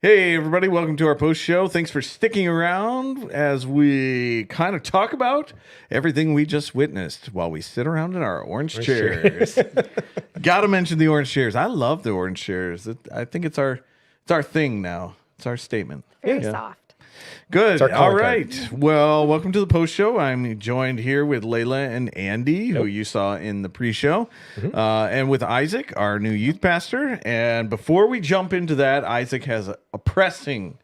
Hey, everybody, welcome to our post show. Thanks for sticking around as we kind of talk about everything we just witnessed while we sit around in our orange chairs. Got to mention the orange chairs. I love the orange chairs. I think it's our thing now. It's our statement. Very soft. Good. All right. Well, welcome to the post show. I'm joined here with Layla and Andy, who you saw in the pre-show, and with Isaac, our new youth pastor. And before we jump into that, Isaac has a pressing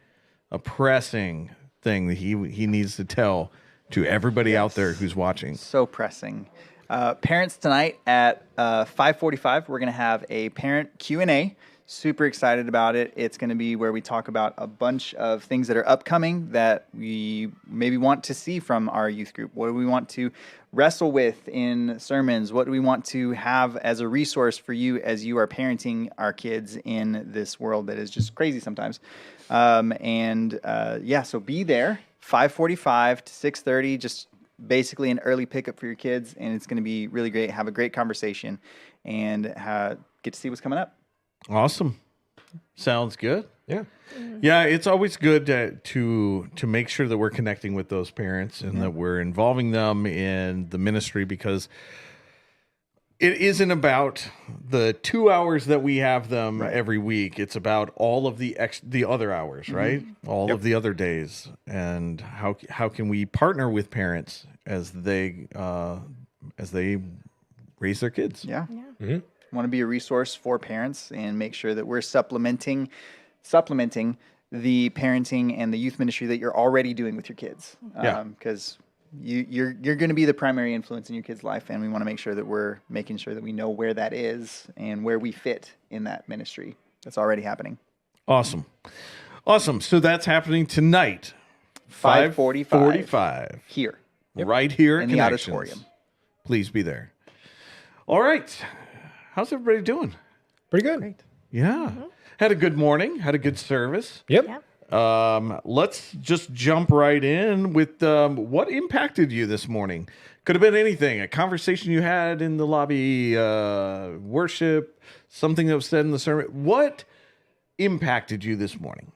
thing that he needs to tell to everybody out there who's watching. So pressing. Parents, tonight at 5:45, we're going to have a parent Q&A. Super excited about it. It's going to be where we talk about a bunch of things that are upcoming that we maybe want to see from our youth group. What do we want to wrestle with in sermons? What do we want to have as a resource for you as you are parenting our kids in this world that is just crazy sometimes? So be there, 5:45 to 6:30, just basically an early pickup for your kids, and it's going to be really great. Have a great conversation and get to see what's coming up. Awesome. Sounds good. Yeah. Yeah, it's always good to make sure that we're connecting with those parents and that we're involving them in the ministry, because it isn't about the 2 hours that we have them every week. It's about all of the other hours, right? All of the other days, and how can we partner with parents as they raise their kids? Yeah. Want to be a resource for parents and make sure that we're supplementing the parenting and the youth ministry that you're already doing with your kids. Because you're going to be the primary influence in your kid's life, and we want to make sure that we're making sure that we know where that is and where we fit in that ministry that's already happening. Awesome. So that's happening tonight, 5:45 here, right here in at the Connections. auditorium. Please be there. All right. How's everybody doing? Pretty good. Great. Yeah. Had a good morning. Had a good service. Yep. Let's just jump right in with what impacted you this morning. Could have been anything. A conversation you had in the lobby, worship, something that was said in the sermon. What impacted you this morning?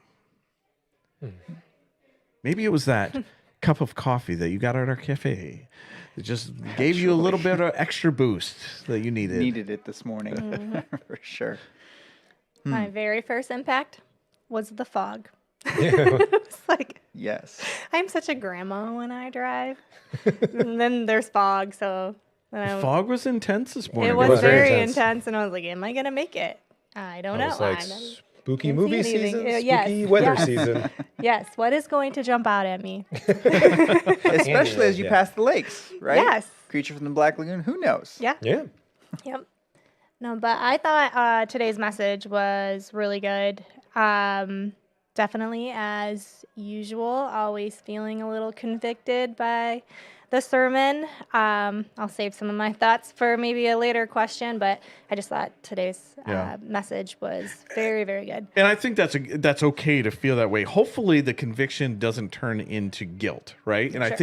Maybe it was that cup of coffee that you got at our cafe. It just gave you a little bit of extra boost that you needed. Needed it this morning, for sure. My very first impact was the fog. It's like, yes, I'm such a grandma when I drive. And then there's fog, so... The fog was intense this morning. It was very intense, and I was like, am I going to make it? I don't know. It's like spooky movie season, spooky weather season. Yes, what is going to jump out at me? Especially as you pass the lakes, right? Yes. Creature from the Black Lagoon, who knows? Yeah. Yep. No, but I thought today's message was really good. Definitely, as usual, always feeling a little convicted by the sermon. I'll save some of my thoughts for maybe a later question, but I just thought today's message was very, very good. And I think that's okay to feel that way. Hopefully the conviction doesn't turn into guilt, right? And Sure.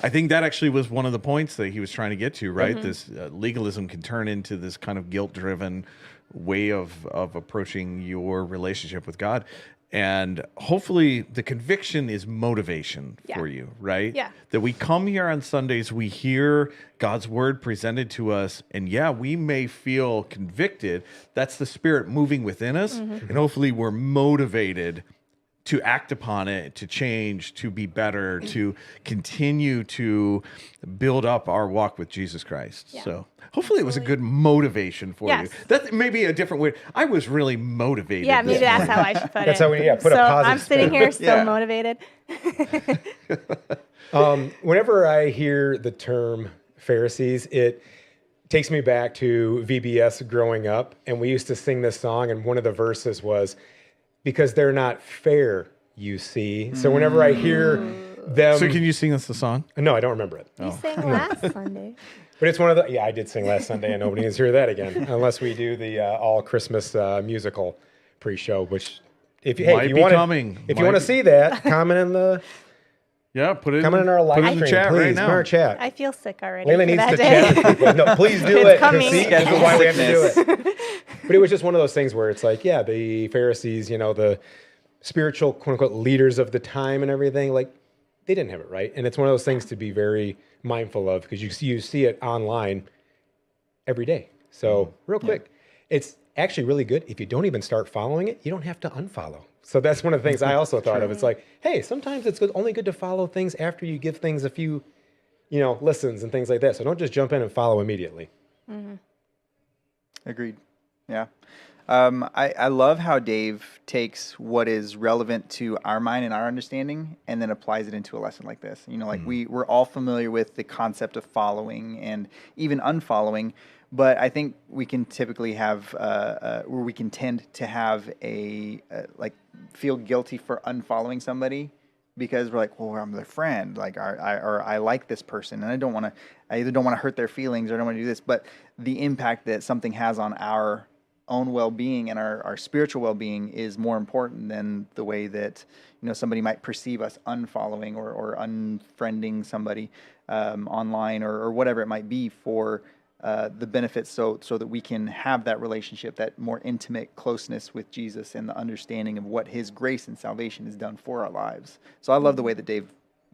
I think that actually was one of the points that he was trying to get to, right? This legalism can turn into this kind of guilt-driven way of approaching your relationship with God. And hopefully the conviction is motivation for you, right? Yeah. That we come here on Sundays, we hear God's word presented to us, and we may feel convicted. That's the Spirit moving within us. And hopefully we're motivated to act upon it, to change, to be better, to continue to build up our walk with Jesus Christ. Yeah. So hopefully it was a good motivation for you. That may be a different way. I was really motivated. Yeah, maybe that's how I should put it. That's how we put a positive I'm sitting here still motivated. Whenever I hear the term Pharisees, it takes me back to VBS growing up, and we used to sing this song, and one of the verses was, because they're not fair, you see. So whenever I hear them... So can you sing us the song? No, I don't remember it. You sang last Sunday. But it's one of the... Yeah, I did sing last Sunday, and nobody needs to hear that again, unless we do the all-Christmas musical pre-show, which... If you want to see that, comment in the... Yeah, comment in our live stream, the chat please, right now. In our chat. I feel sick already. Layla needs to chat with people. No, please do It's it. coming. See, that's why we have to do it. But it was just one of those things where it's like, the Pharisees, the spiritual quote unquote leaders of the time and everything, like they didn't have it right. And it's one of those things to be very mindful of because you see it online every day. So real quick, it's actually really good. If you don't even start following it, you don't have to unfollow. So that's one of the things I also thought of. It's like, hey, sometimes it's only good to follow things after you give things a few, listens and things like that. So don't just jump in and follow immediately. Mm-hmm. Agreed. Yeah. I love how Dave takes what is relevant to our mind and our understanding and then applies it into a lesson like this. We're all familiar with the concept of following and even unfollowing, but I think we can typically have, where we can tend to have feel guilty for unfollowing somebody because we're like, well, I'm their friend, I like this person and I either don't want to hurt their feelings or I don't want to do this, but the impact that something has on our own well-being and our spiritual well-being is more important than the way that somebody might perceive us unfollowing or unfriending somebody online or whatever it might be for the benefits so that we can have that relationship, that more intimate closeness with Jesus and the understanding of what his grace and salvation has done for our lives. So I love the way that Dave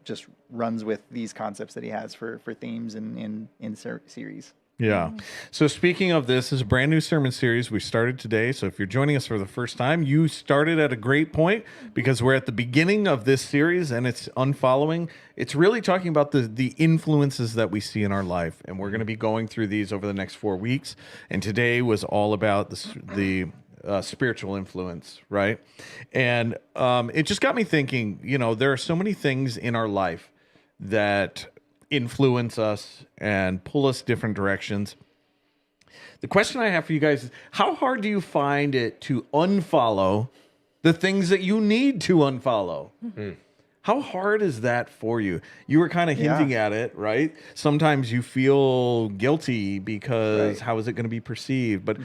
just runs with these concepts that he has for themes in series. Yeah. So speaking of this is a brand new sermon series we started today. So if you're joining us for the first time, you started at a great point because we're at the beginning of this series and it's unfollowing. It's really talking about the influences that we see in our life. And we're going to be going through these over the next 4 weeks. And today was all about the spiritual influence, right? And it just got me thinking, there are so many things in our life that influence us and pull us different directions. The question I have for you guys is, how hard do you find it to unfollow the things that you need to unfollow? How hard is that for you? You were kind of hinting at it, right? Sometimes you feel guilty because how is it going to be perceived? But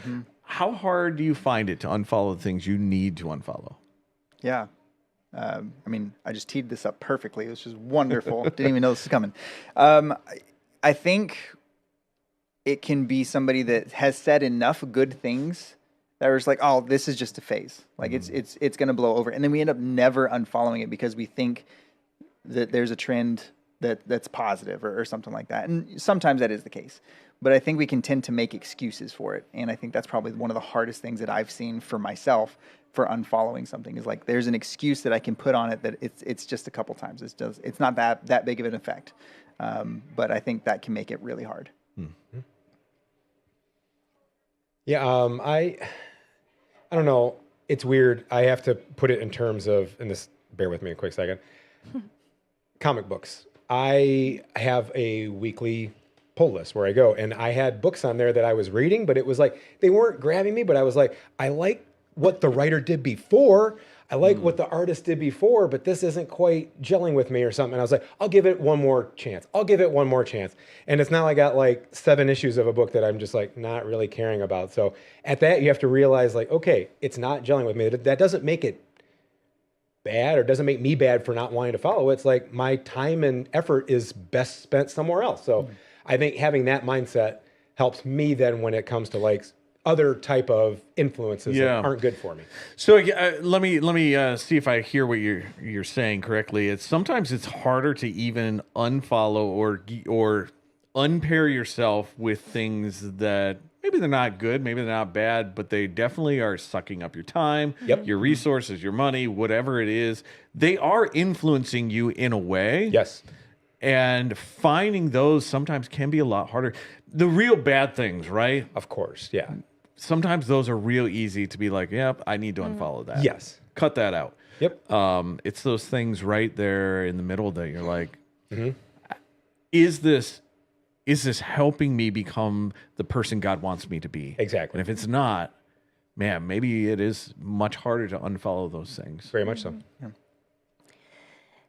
how hard do you find it to unfollow the things you need to unfollow? Yeah. I just teed this up perfectly. It was just wonderful. Didn't even know this was coming. I think it can be somebody that has said enough good things that was like, oh, this is just a phase. Like it's going to blow over. And then we end up never unfollowing it because we think that there's a trend that's positive or something like that. And sometimes that is the case. But I think we can tend to make excuses for it. And I think that's probably one of the hardest things that I've seen for myself for unfollowing something is like there's an excuse that I can put on it that it's just a couple times. It's not that big of an effect. But I think that can make it really hard. Mm-hmm. Yeah, I don't know. It's weird. I have to put it in terms of, and this, bear with me a quick second. Comic books. I have a weekly pull list where I go, and I had books on there that I was reading, but it was like they weren't grabbing me, but I was like, I like what the writer did before. I like what the artist did before, but this isn't quite gelling with me or something. And I was like, I'll give it one more chance. And it's now I got like 7 issues of a book that I'm just like not really caring about. So at that, you have to realize like, okay, it's not gelling with me. That doesn't make it bad or doesn't make me bad for not wanting to follow. It's like my time and effort is best spent somewhere else. So I think having that mindset helps me then when it comes to like other type of influences that aren't good for me. So let me see if I hear what you're saying correctly. Sometimes it's harder to even unfollow or unpair yourself with things that maybe they're not good, maybe they're not bad, but they definitely are sucking up your time, your resources, your money, whatever it is. They are influencing you in a way. Yes. And finding those sometimes can be a lot harder. The real bad things, right? Of course, yeah. Sometimes those are real easy to be like, yep, I need to unfollow that. Yes. Cut that out. Yep. It's those things right there in the middle that you're like, is this helping me become the person God wants me to be? Exactly. And if it's not, man, maybe it is much harder to unfollow those things. Very much so.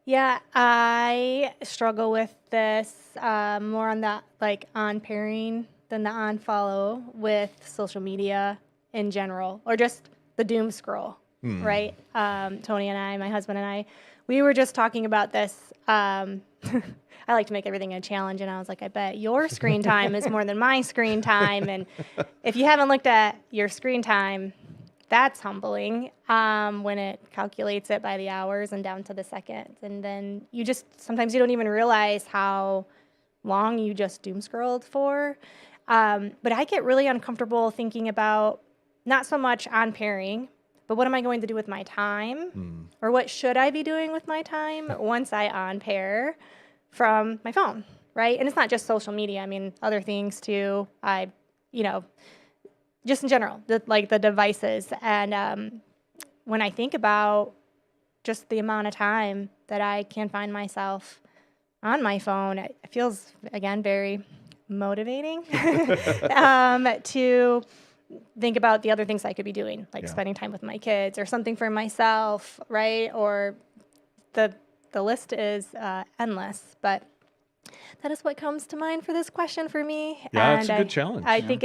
Yeah, I struggle with this more on that, like on pairing than the unfollow with social media in general, or just the doom scroll, right? Tony and I, my husband and I, we were just talking about this. I like to make everything a challenge, and I was like, I bet your screen time is more than my screen time, and if you haven't looked at your screen time, that's humbling when it calculates it by the hours and down to the second. And then sometimes you don't even realize how long you just doom scrolled for. But I get really uncomfortable thinking about not so much on pairing, but what am I going to do with my time? Or what should I be doing with my time once I on pair from my phone, right? And it's not just social media. I mean, other things too. Just in general, the devices. And when I think about just the amount of time that I can find myself on my phone, it feels, again, very motivating to think about the other things I could be doing, like spending time with my kids or something for myself, right? Or the list is endless, but that is what comes to mind for this question for me. Yeah, and it's a good challenge. I think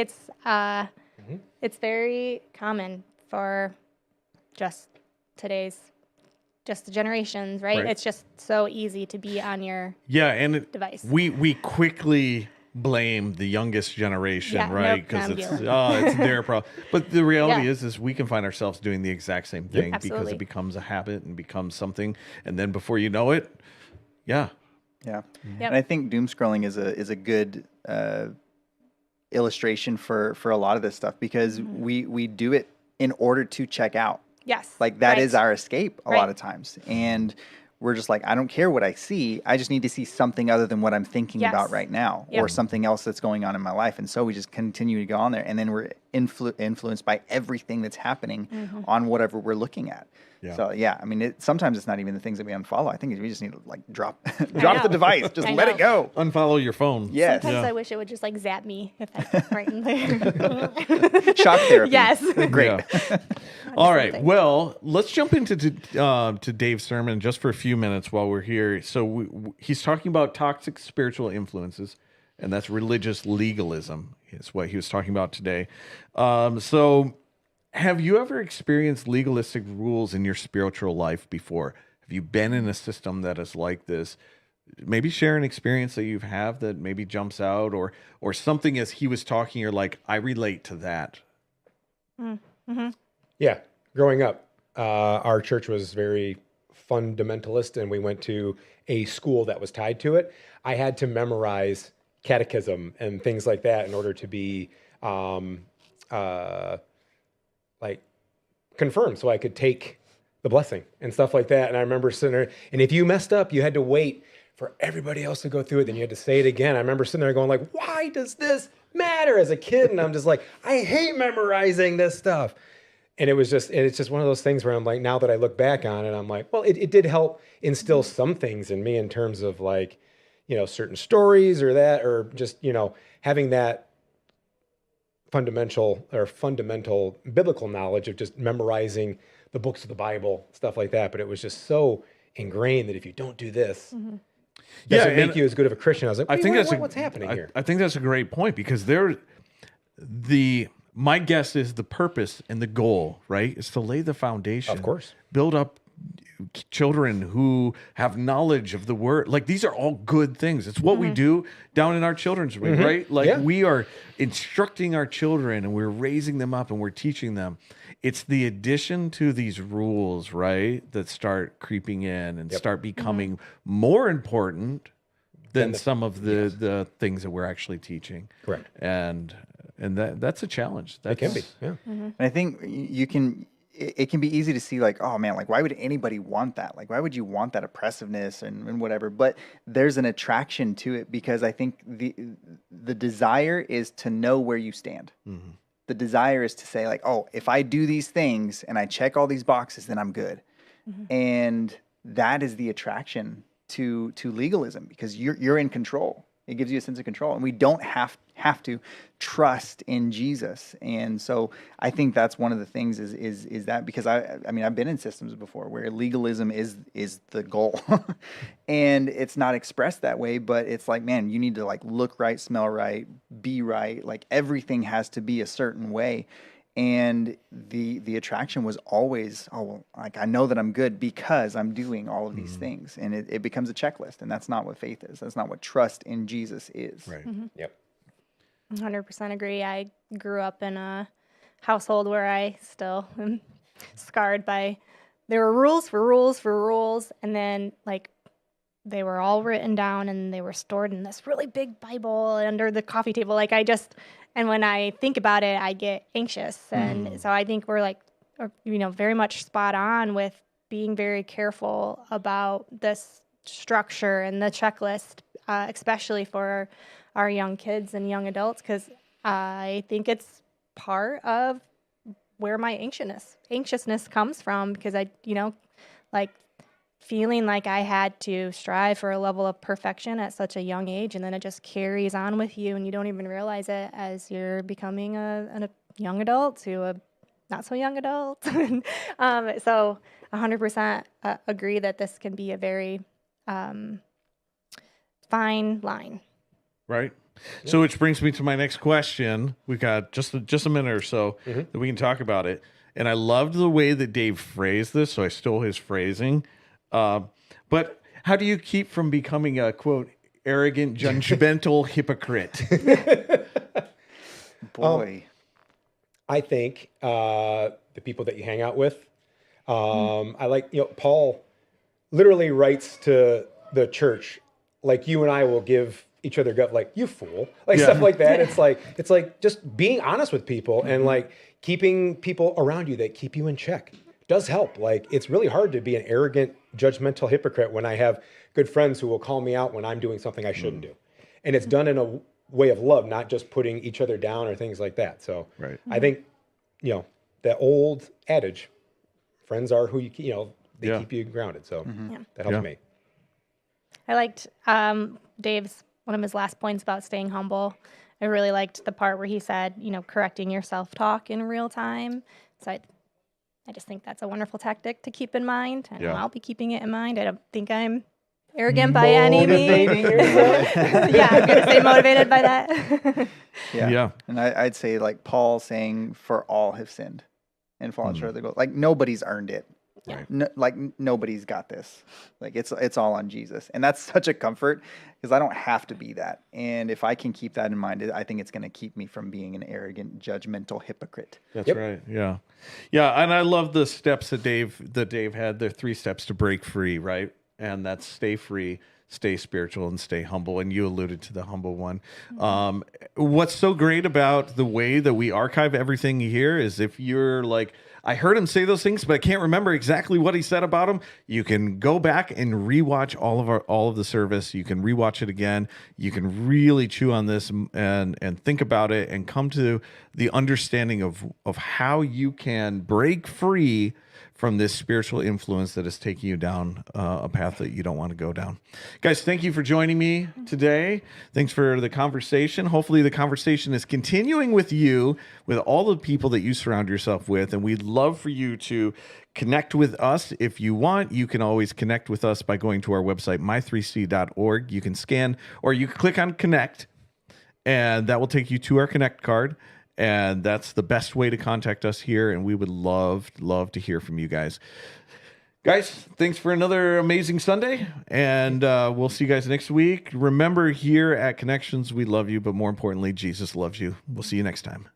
it's very common for just today's generations, right? It's just so easy to be on your device. We quickly blame the youngest generation, Yeah, right? nope, Because I'm it's their problem. But the reality is we can find ourselves doing the exact same thing because Absolutely. it becomes a habit and becomes something, and then before you know it, yeah. Yep. And I think doom scrolling is a good illustration for a lot of this stuff because we do it in order to check out. Yes. Like that is right. our escape a lot of times. And we're just like, I don't care what I see. I just need to see something other than what I'm thinking about right now or something else that's going on in my life. And so we just continue to go on there. And then we're influenced by everything that's happening on whatever we're looking at. Yeah. So, I mean, sometimes it's not even the things that we unfollow. I think we just need to like drop the device. Just let it go. Unfollow your phone. Yes. Sometimes I wish it would just like zap me if I right in there. Shock therapy. Yes. Great. Yeah. All right. Well, let's jump into to Dave's sermon just for a few minutes while we're here. So he's talking about toxic spiritual influences, and that's religious legalism is what he was talking about today. So have you ever experienced legalistic rules in your spiritual life before? Have you been in a system that is like this? Maybe share an experience that you have that maybe jumps out or something as he was talking, you're like, I relate to that. Mm-hmm. Yeah. Growing up, our church was very fundamentalist and we went to a school that was tied to it. I had to memorize catechism and things like that in order to be like confirmed so I could take the blessing and stuff like that. And I remember sitting there, and if you messed up, you had to wait for everybody else to go through it. Then you had to say it again. I remember sitting there going like, why does this matter as a kid? And I'm just like, I hate memorizing this stuff. And it's just one of those things where I'm like, now that I look back on it, I'm like, well, it did help instill some things in me in terms of like, certain stories or just, having that fundamental biblical knowledge of just memorizing the books of the Bible, stuff like that. But it was just so ingrained that if you don't do this, doesn't make you as good of a Christian. I was like, what's happening here? I think that's a great point because my guess is the purpose and the goal, right, is to lay the foundation. Of course. Build up children who have knowledge of the word. Like these are all good things. It's what we do down in our children's room, right? Like we are instructing our children and we're raising them up and we're teaching them. It's the addition to these rules, right, that start creeping in and start becoming more important than some of the things that we're actually teaching. Correct. And that's a challenge. That can be. Yeah. And I think it can be easy to see like, oh man, like why would anybody want that? Like why would you want that oppressiveness and whatever? But there's an attraction to it because I think the desire is to know where you stand. Mm-hmm. The desire is to say like, oh, if I do these things and I check all these boxes, then I'm good. Mm-hmm. And that is the attraction to legalism because you're in control. It gives you a sense of control, and we don't have to trust in Jesus. And so I think that's one of the things is that because I mean I've been in systems before where legalism is the goal, and it's not expressed that way, but it's like, man, you need to like look right, smell right, be right. Like everything has to be a certain way. And the attraction was always, like I know that I'm good because I'm doing all of these things, and it becomes a checklist, and that's not what faith is. That's not what trust in Jesus is. Right. Mm-hmm. Yep. 100% agree. I grew up in a household where I still am scarred by there were rules for rules for rules, and then like they were all written down and they were stored in this really big Bible under the coffee table. Like and when I think about it, I get anxious. And so I think we're like, very much spot on with being very careful about this structure and the checklist, especially for our young kids and young adults, because I think it's part of where my anxiousness comes from, because I, like feeling like I had to strive for a level of perfection at such a young age, and then it just carries on with you, and you don't even realize it as you're becoming a young adult to a not so young adult. So 100% agree that this can be a very fine line. Right. So which brings me to my next question. We've got just a minute or so that we can talk about it. And I loved the way that Dave phrased this, so I stole his phrasing. But how do you keep from becoming a, quote, arrogant, judgmental hypocrite? Boy. I think the people that you hang out with. I like, Paul literally writes to the church, like you and I will give each other gut, like, you fool, like stuff like that. It's like just being honest with people and like keeping people around you that keep you in check does help. Like, it's really hard to be an arrogant, judgmental hypocrite when I have good friends who will call me out when I'm doing something I shouldn't do. And it's done in a way of love, not just putting each other down or things like that. So I think, that old adage, friends are who they keep you grounded. So that helps me. I liked one of his last points about staying humble. I really liked the part where he said, correcting your self-talk in real time. So I just think that's a wonderful tactic to keep in mind. And I'll be keeping it in mind. I don't think I'm arrogant by any means. I'm going to say motivated by that. Yeah. And I'd say, like Paul saying, for all have sinned and fallen short of the goal. Like, nobody's earned it. Right. Nobody's got this. Like, it's all on Jesus. And that's such a comfort, because I don't have to be that. And if I can keep that in mind, I think it's going to keep me from being an arrogant, judgmental hypocrite. That's right. Yeah. Yeah. And I love the steps that Dave had. There are 3 steps to break free, right? And that's stay free, stay spiritual, and stay humble. And you alluded to the humble one. What's so great about the way that we archive everything here is if you're like, I heard him say those things, but I can't remember exactly what he said about them. You can go back and rewatch all of the service. You can rewatch it again. You can really chew on this and think about it and come to the understanding of how you can break free from this spiritual influence that is taking you down a path that you don't want to go down. Guys, thank you for joining me today. Thanks for the conversation. Hopefully the conversation is continuing with you, with all the people that you surround yourself with. And we'd love for you to connect with us. If you want, you can always connect with us by going to our website, my3c.org. You can scan or you can click on connect, and that will take you to our connect card. And that's the best way to contact us here. And we would love to hear from you guys. Guys, thanks for another amazing Sunday. And we'll see you guys next week. Remember, here at Connections, we love you. But more importantly, Jesus loves you. We'll see you next time.